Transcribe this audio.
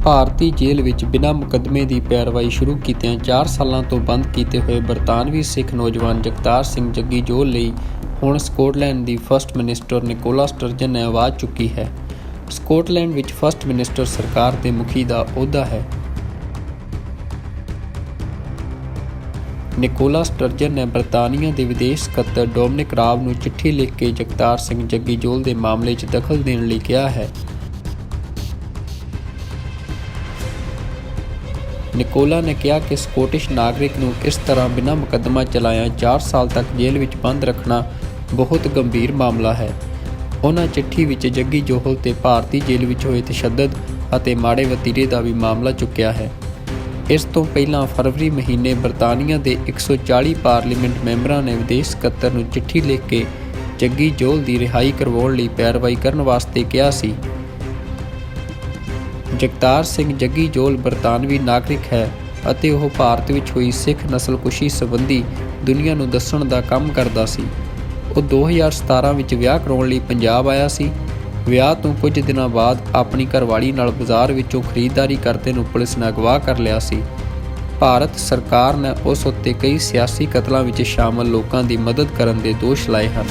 ਭਾਰਤੀ ਜੇਲ੍ਹ ਵਿੱਚ ਬਿਨਾਂ ਮੁਕੱਦਮੇ ਦੀ ਪੈਰਵਾਈ ਸ਼ੁਰੂ ਕੀਤਿਆਂ 4 ਸਾਲਾਂ ਤੋਂ ਬੰਦ ਕੀਤੇ ਹੋਏ ਬਰਤਾਨਵੀ ਸਿੱਖ ਨੌਜਵਾਨ ਜਗਤਾਰ ਸਿੰਘ ਜੱਗੀ ਜੋਲ ਲਈ ਹੁਣ ਸਕਾਟਲੈਂਡ ਦੀ ਫਸਟ ਮਿਨਿਸਟਰ ਨਿਕੋਲਾ ਸਟਰਜਨ ਨੇ ਆਵਾਜ਼ ਚੁੱਕੀ ਹੈ। ਸਕਾਟਲੈਂਡ ਵਿੱਚ ਫਸਟ ਮਿਨਿਸਟਰ ਸਰਕਾਰ ਦੇ ਮੁਖੀ ਦਾ ਅਹੁਦਾ ਹੈ। ਨਿਕੋਲਾ ਸਟਰਜਨ ਨੇ ਬਰਤਾਨੀਆ ਦੇ ਵਿਦੇਸ਼ ਸਕੱਤਰ ਡੋਮਿਨਿਕ ਰਾਬ ਨੂੰ ਚਿੱਠੀ ਲਿਖ ਕੇ ਜਗਤਾਰ ਸਿੰਘ ਜੱਗੀ ਜੋਲ ਦੇ ਮਾਮਲੇ 'ਚ ਦਖਲ ਦੇਣ ਲਈ ਕਿਹਾ ਹੈ। ਨਿਕੋਲਾ ਨੇ ਕਿਹਾ ਕਿ ਸਕੌਟਿਸ਼ ਨਾਗਰਿਕ ਨੂੰ ਇਸ ਤਰ੍ਹਾਂ ਬਿਨਾਂ ਮੁਕੱਦਮਾ ਚਲਾਇਆ 4 ਸਾਲ ਤੱਕ ਜੇਲ੍ਹ ਵਿੱਚ ਬੰਦ ਰੱਖਣਾ ਬਹੁਤ ਗੰਭੀਰ ਮਾਮਲਾ ਹੈ। ਉਹਨਾਂ ਚਿੱਠੀ ਵਿੱਚ ਜੱਗੀ ਜੋਹਲ ਤੇ ਭਾਰਤੀ ਜੇਲ੍ਹ ਵਿੱਚ ਹੋਏ ਤਸ਼ੱਦਦ ਅਤੇ ਮਾੜੇ ਵਤੀਰੇ ਦਾ ਵੀ ਮਾਮਲਾ ਚੁੱਕਿਆ ਹੈ। ਇਸ ਤੋਂ ਪਹਿਲਾਂ ਫਰਵਰੀ ਮਹੀਨੇ ਬਰਤਾਨੀਆ ਦੇ 140 ਪਾਰਲੀਮੈਂਟ ਮੈਂਬਰਾਂ ਨੇ ਵਿਦੇਸ਼ ਸਕੱਤਰ ਨੂੰ ਚਿੱਠੀ ਲਿਖ ਕੇ ਜੱਗੀ ਜੋਹਲ ਦੀ ਰਿਹਾਈ ਕਰਵਾਉਣ ਲਈ ਪੈਰਵਾਈ ਕਰਨ ਵਾਸਤੇ ਕਿਹਾ ਸੀ। ਜਗਤਾਰ ਸਿੰਘ ਜੱਗੀ ਜੋਲ ਬਰਤਾਨਵੀ ਨਾਗਰਿਕ ਹੈ ਅਤੇ ਉਹ ਭਾਰਤ ਵਿੱਚ ਹੋਈ ਸਿੱਖ ਨਸਲਕੁਸ਼ੀ ਸੰਬੰਧੀ ਦੁਨੀਆ ਨੂੰ ਦੱਸਣ ਦਾ ਕੰਮ ਕਰਦਾ ਸੀ। ਉਹ 2017 ਵਿੱਚ ਵਿਆਹ ਕਰਾਉਣ ਲਈ ਪੰਜਾਬ ਆਇਆ ਸੀ। ਵਿਆਹ ਤੋਂ ਕੁਝ ਦਿਨਾਂ ਬਾਅਦ ਆਪਣੀ ਘਰਵਾਲੀ ਨਾਲ ਬਾਜ਼ਾਰ ਵਿੱਚੋਂ ਖਰੀਦਦਾਰੀ ਕਰਦੇ ਨੂੰ ਪੁਲਿਸ ਨੇ ਅਗਵਾ ਕਰ ਲਿਆ ਸੀ। ਭਾਰਤ ਸਰਕਾਰ ਨੇ ਉਸ ਉੱਤੇ ਕਈ ਸਿਆਸੀ ਕਤਲਾਂ ਵਿੱਚ ਸ਼ਾਮਲ ਲੋਕਾਂ ਦੀ ਮਦਦ ਕਰਨ ਦੇ ਦੋਸ਼ ਲਾਏ ਹਨ।